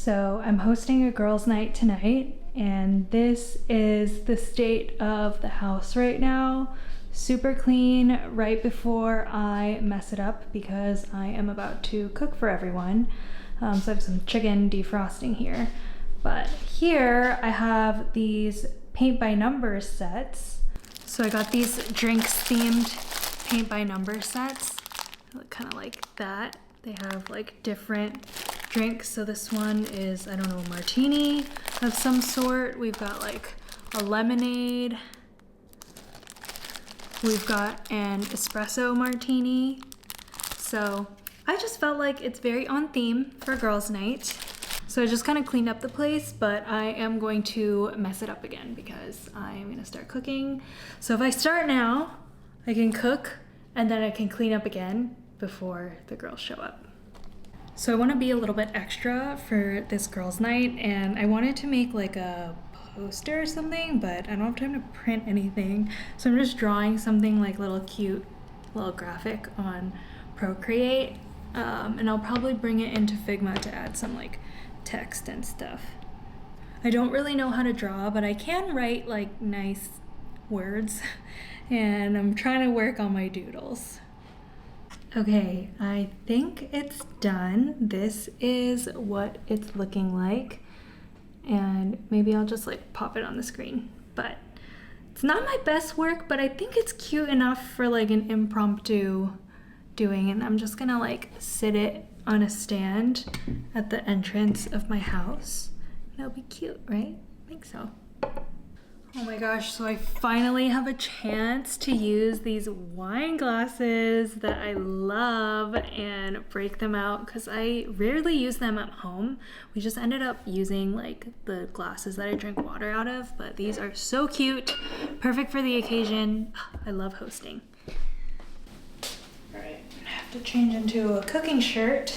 So I'm hosting a girls' night tonight, and this is the state of the house right now. Super clean right before I mess it up because I am about to cook for everyone. So I have some chicken defrosting here. But here I have these paint by numbers sets. So I got these drinks themed paint by number sets. They look kind of like that. They have like different drinks. So this one is, I don't know, martini of some sort. We've got like a lemonade. We've got an espresso martini. So I just felt like it's very on theme for girls' night. So I just kind of cleaned up the place, but I am going to mess it up again because I am gonna start cooking. So if I start now, I can cook and then I can clean up again before the girls show up. So I want to be a little bit extra for this girls' night, and I wanted to make like a poster or something, but I don't have time to print anything. So I'm just drawing something like little cute, little graphic on Procreate, and I'll probably bring it into Figma to add some like text and stuff. I don't really know how to draw, but I can write like nice words, and I'm trying to work on my doodles. Okay, I think it's done. This is what it's looking like, and maybe I'll just like pop it on the screen, but it's not my best work, but I think it's cute enough for like an impromptu doing, and I'm just gonna like sit it on a stand at the entrance of my house. That'll be cute, right? I think so. Oh my gosh, so I finally have a chance to use these wine glasses that I love and break them out because I rarely use them at home. We just ended up using like the glasses that I drink water out of, but these are so cute, perfect for the occasion. I love hosting. All right, I have to change into a cooking shirt,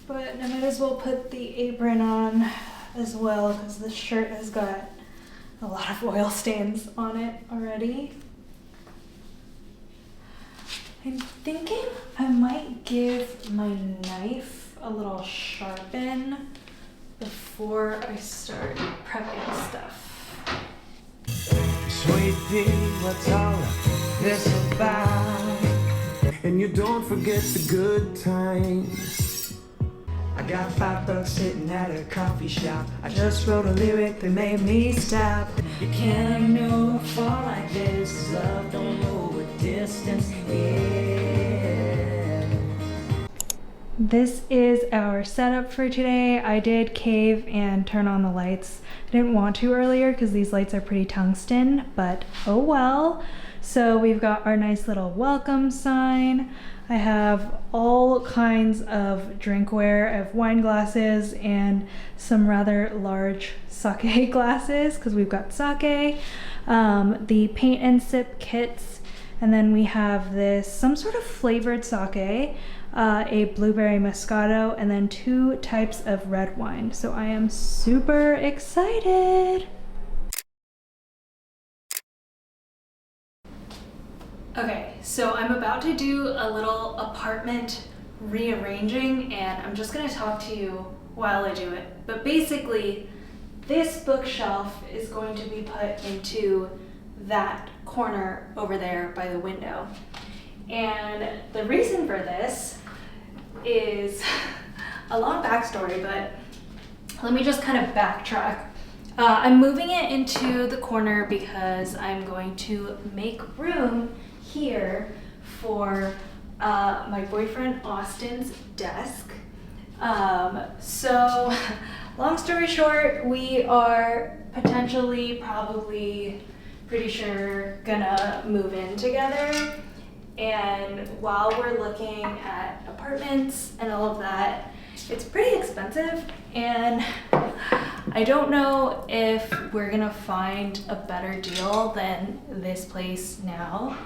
but I might as well put the apron on as well because this shirt has got a lot of oil stains on it already. I'm thinking I might give my knife a little sharpen before I start prepping stuff. Sweet pea, what's all of this about? And you don't forget the good times. I got $5 sitting at a coffee shop. I just wrote a lyric that made me stop. You can't ignore a fall like this. Love don't know a distance. Yeah. This is our setup for today. I did cave and turn on the lights. I didn't want to earlier because these lights are pretty tungsten, but oh well. So we've got our nice little welcome sign. I have all kinds of drinkware. I have wine glasses and some rather large sake glasses because we've got sake, the paint and sip kits, and then we have this, some sort of flavored sake, a blueberry moscato, and then 2 types of red wine. So I am super excited. Okay, so I'm about to do a little apartment rearranging, and I'm just gonna talk to you while I do it. But basically, this bookshelf is going to be put into that corner over there by the window. And the reason for this is a long backstory, but let me just kind of backtrack. I'm moving it into the corner because I'm going to make room here for my boyfriend Austin's desk. So long story short, we are potentially, probably, pretty sure gonna move in together. And while we're looking at apartments and all of that, it's pretty expensive, and I don't know if we're gonna find a better deal than this place now.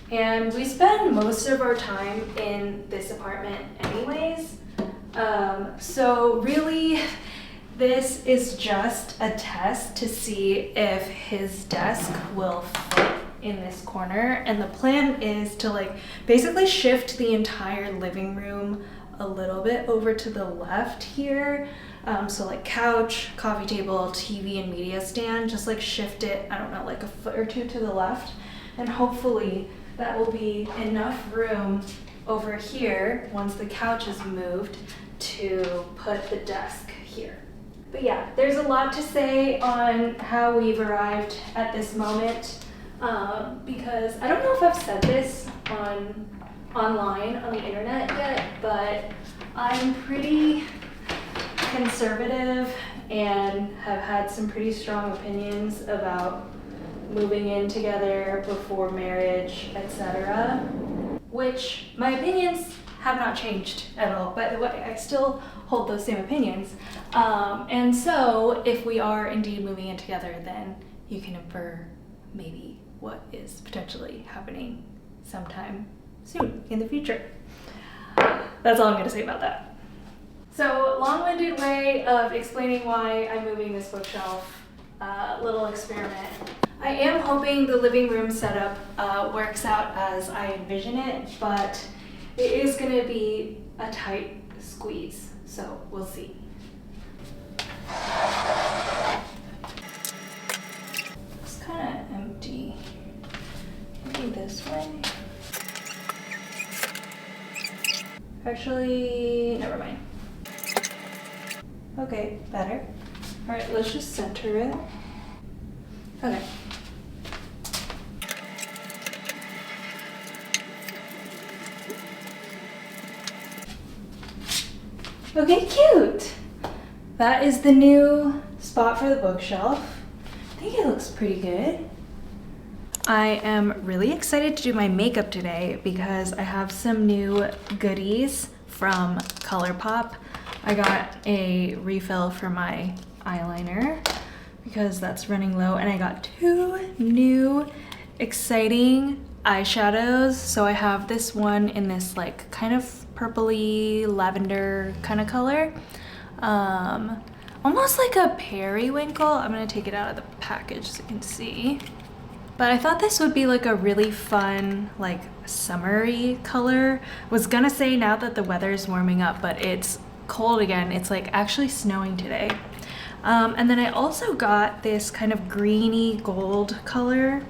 And we spend most of our time in this apartment anyways. So really, this is just a test to see if his desk will fit in this corner. And the plan is to like basically shift the entire living room a little bit over to the left here. So like couch, coffee table, TV, and media stand, just like shift it, I don't know, like a foot or two to the left. And hopefully that will be enough room over here once the couch is moved to put the desk here. But yeah, there's a lot to say on how we've arrived at this moment, because I don't know if I've said this online on the internet yet, but I'm pretty conservative and have had some pretty strong opinions about moving in together before marriage, etc. Which my opinions have not changed at all, by the way. I still hold those same opinions. And so if we are indeed moving in together, then you can infer maybe what is potentially happening sometime soon in the future. That's all I'm gonna say about that. So, long-winded way of explaining why I'm moving this bookshelf, little experiment. I am hoping the living room setup works out as I envision it, but it is gonna be a tight squeeze, so we'll see. It's kind of empty. Maybe this way? Actually, never mind. Okay, better. All right, let's just center it. Okay. Okay, cute. That is the new spot for the bookshelf. I think it looks pretty good. I am really excited to do my makeup today because I have some new goodies from ColourPop. I got a refill for my eyeliner because that's running low, and I got 2 new exciting eyeshadows. So I have this one in this like kind of purpley lavender kind of color, almost like a periwinkle. I'm gonna take it out of the package so you can see. But I thought this would be like a really fun, like summery color. Was gonna say now that the weather is warming up, but it's cold again. It's like actually snowing today. And then I also got this kind of greeny gold color.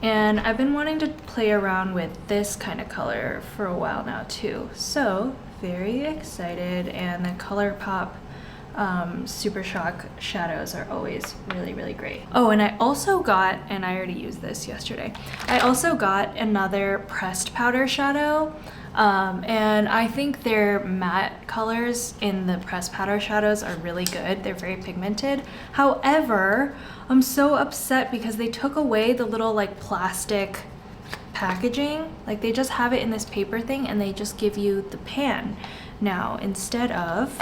And I've been wanting to play around with this kind of color for a while now too. So very excited, and the ColourPop Super Shock shadows are always really, really great. Oh, and I also got, and I already used this yesterday, I also got another pressed powder shadow. And I think their matte colors in the pressed powder shadows are really good. They're very pigmented. However, I'm so upset because they took away the little like plastic packaging. Like they just have it in this paper thing and they just give you the pan now instead of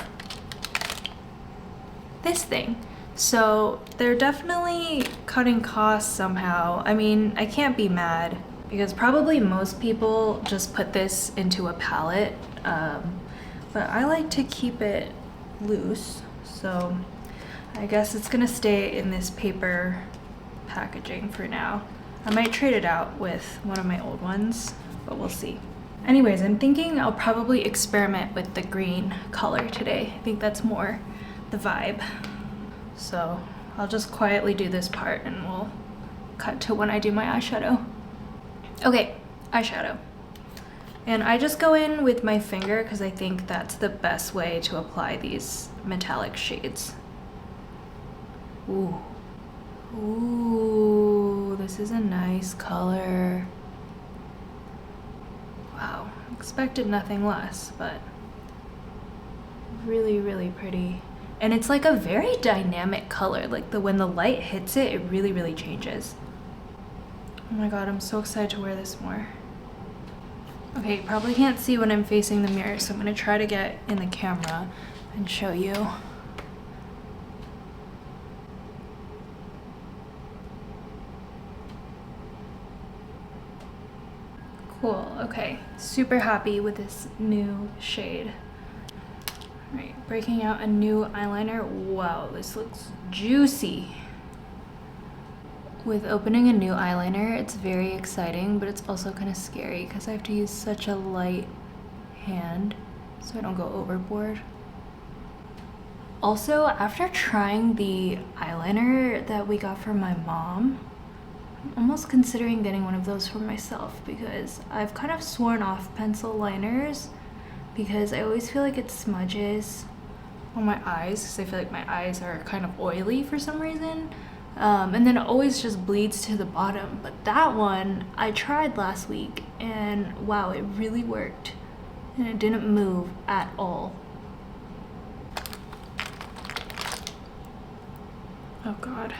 this thing. So they're definitely cutting costs somehow. I mean, I can't be mad because probably most people just put this into a palette, but I like to keep it loose, so I guess it's gonna stay in this paper packaging for now. I might trade it out with one of my old ones, but we'll see. Anyways, I'm thinking I'll probably experiment with the green color today. I think that's more the vibe. So I'll just quietly do this part and we'll cut to when I do my eyeshadow. Okay, eyeshadow. And I just go in with my finger because I think that's the best way to apply these metallic shades. Ooh. Ooh, this is a nice color. Wow, expected nothing less, but really, really pretty. And it's like a very dynamic color. Like when the light hits it, it really, really changes. Oh my god, I'm so excited to wear this more. Okay, you probably can't see when I'm facing the mirror, so I'm gonna try to get in the camera and show you. Cool, okay. Super happy with this new shade. All right, breaking out a new eyeliner. Wow, this looks juicy. With opening a new eyeliner, it's very exciting, but it's also kind of scary because I have to use such a light hand so I don't go overboard. Also, after trying the eyeliner that we got from my mom, I'm almost considering getting one of those for myself because I've kind of sworn off pencil liners because I always feel like it smudges on my eyes because I feel like my eyes are kind of oily for some reason. And then it always just bleeds to the bottom. But that one I tried last week and wow, it really worked. And it didn't move at all. Oh God.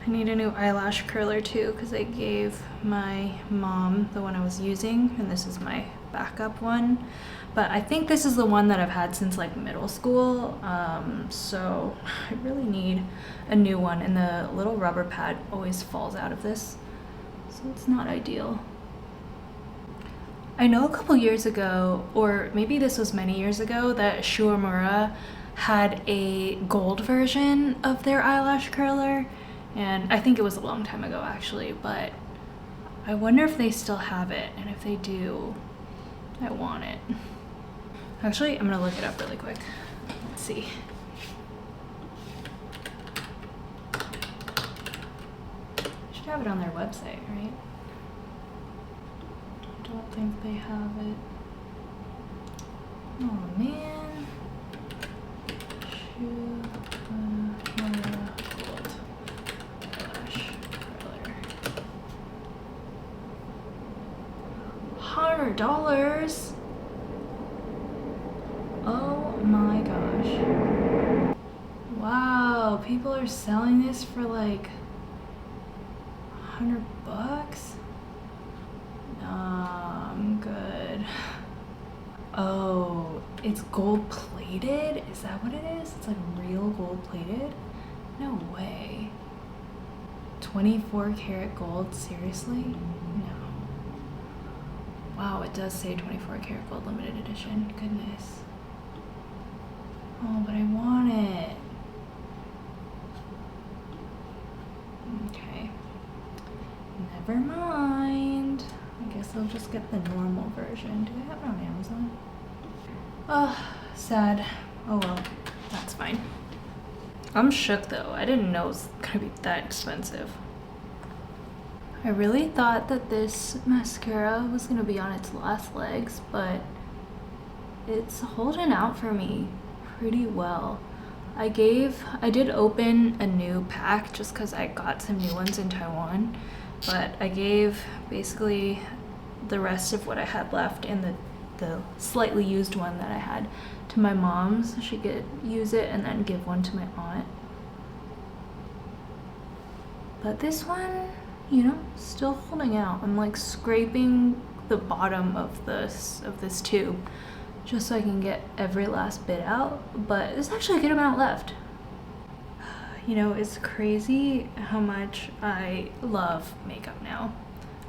I need a new eyelash curler too because I gave my mom the one I was using and this is my backup one. But I think this is the one that I've had since like middle school. So I really need a new one and the little rubber pad always falls out of this. So it's not ideal. I know a couple years ago, or maybe this was many years ago, that Shuamura had a gold version of their eyelash curler. And I think it was a long time ago actually, but I wonder if they still have it. And if they do, I want it. Actually, I'm gonna look it up really quick. Let's see. Should have it on their website, right? I don't think they have it. Oh man. Gold eyelash curler. $100. Oh my gosh. Wow, people are selling this for like $100? Nah, I'm good. Oh, it's gold plated? Is that what it is? It's like real gold plated? No way. 24 karat gold, seriously? No. Wow, it does say 24 karat gold limited edition. Goodness. Oh, but I want it. Okay. Never mind. I guess I'll just get the normal version. Do they have it on Amazon? Oh, sad. Oh well, that's fine. I'm shook though. I didn't know it was gonna be that expensive. I really thought that this mascara was gonna be on its last legs, but it's holding out for me pretty well. I did open a new pack just because I got some new ones in Taiwan, but I gave basically the rest of what I had left in the slightly used one that I had to my mom so she could use it and then give one to my aunt. But this one, you know, still holding out. I'm like scraping the bottom of this tube just so I can get every last bit out, but there's actually a good amount left. You know, it's crazy how much I love makeup now.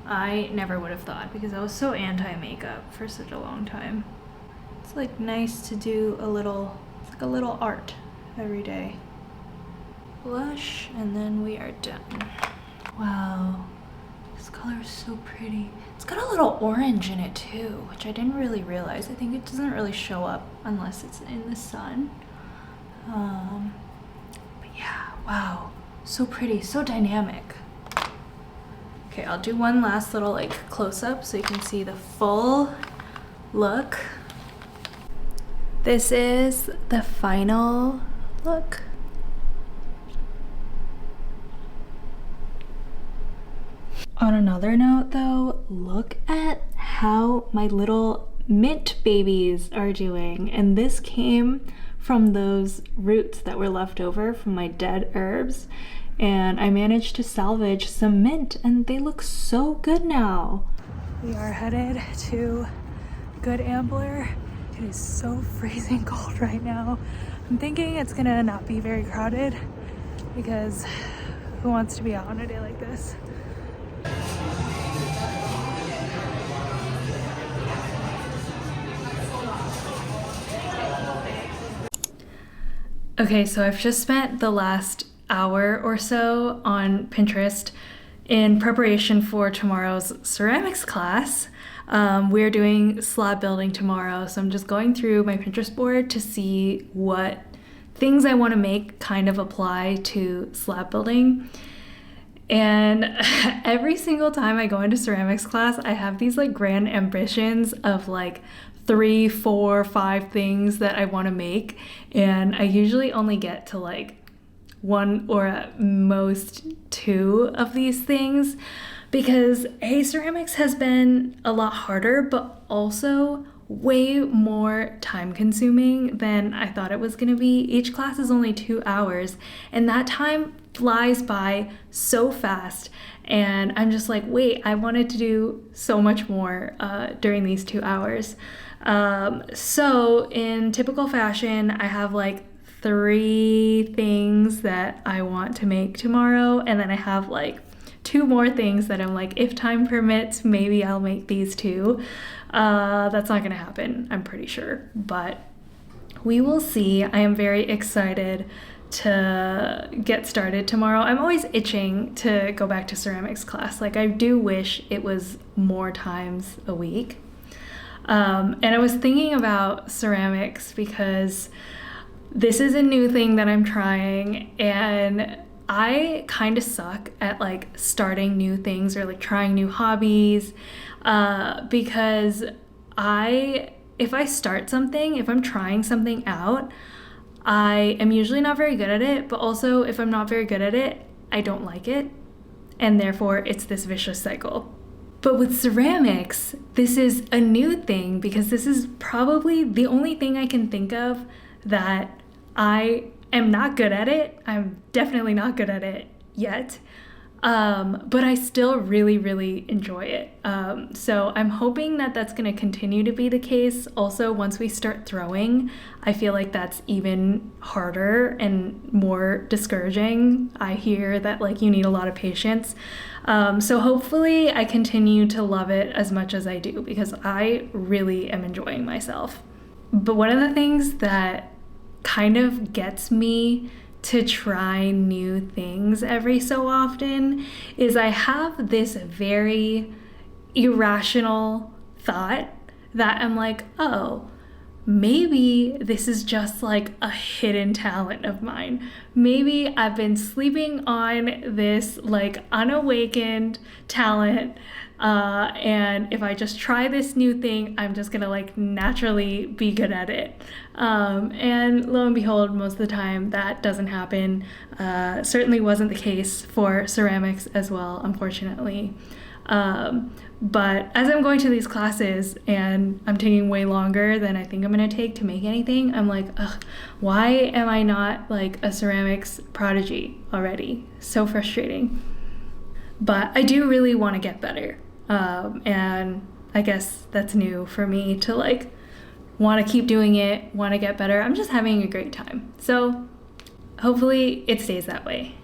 I never would have thought because I was so anti-makeup for such a long time. It's like nice to do it's like a little art every day. Blush, and then we are done. Wow, this color is so pretty. It's got a little orange in it too, which I didn't really realize. I think it doesn't really show up unless it's in the sun. But yeah, wow, so pretty, so dynamic. Okay, I'll do one last little like close-up so you can see the full look. This is the final look. On another note though, look at how my little mint babies are doing. And this came from those roots that were left over from my dead herbs. And I managed to salvage some mint and they look so good now. We are headed to Good Ambler. It is so freezing cold right now. I'm thinking it's gonna not be very crowded because who wants to be out on a day like this? Okay, so I've just spent the last hour or so on Pinterest in preparation for tomorrow's ceramics class. We're doing slab building tomorrow, so I'm just going through my Pinterest board to see what things I want to make kind of apply to slab building. And every single time I go into ceramics class, I have these like grand ambitions of like 3, 4, 5 things that I want to make, and I usually only get to like 1 or at most 2 of these things, because ceramics has been a lot harder, but also way more time consuming than I thought it was gonna be. Each class is only 2 hours, and that time flies by so fast. And I'm just like, wait, I wanted to do so much more during these 2 hours. So in typical fashion, I have like 3 things that I want to make tomorrow, and then I have like 2 more things that I'm like, if time permits, maybe I'll make these 2. That's not gonna happen, I'm pretty sure, but we will see. I am very excited to get started tomorrow. I'm always itching to go back to ceramics class. Like, I do wish it was more times a week. And I was thinking about ceramics because this is a new thing that I'm trying, and I kind of suck at like starting new things or like trying new hobbies, because if I start something, if I'm trying something out, I am usually not very good at it, but also if I'm not very good at it, I don't like it, and therefore it's this vicious cycle. But with ceramics, this is a new thing because this is probably the only thing I can think of that I am not good at it. I'm definitely not good at it yet. But I still really, really enjoy it. So I'm hoping that that's going to continue to be the case. Also, once we start throwing, I feel like that's even harder and more discouraging. I hear that like you need a lot of patience. So hopefully I continue to love it as much as I do, because I really am enjoying myself. But one of the things that kind of gets me to try new things every so often is I have this very irrational thought that I'm like, oh, maybe this is just like a hidden talent of mine. Maybe I've been sleeping on this like unawakened talent, and if I just try this new thing, I'm just gonna like naturally be good at it. And lo and behold, most of the time that doesn't happen. Certainly wasn't the case for ceramics as well, unfortunately. But as I'm going to these classes and I'm taking way longer than I think I'm gonna take to make anything, I'm like, ugh, why am I not like a ceramics prodigy already? So frustrating. But I do really want to get better. And I guess that's new for me to like want to keep doing it, want to get better. I'm just having a great time. So hopefully it stays that way.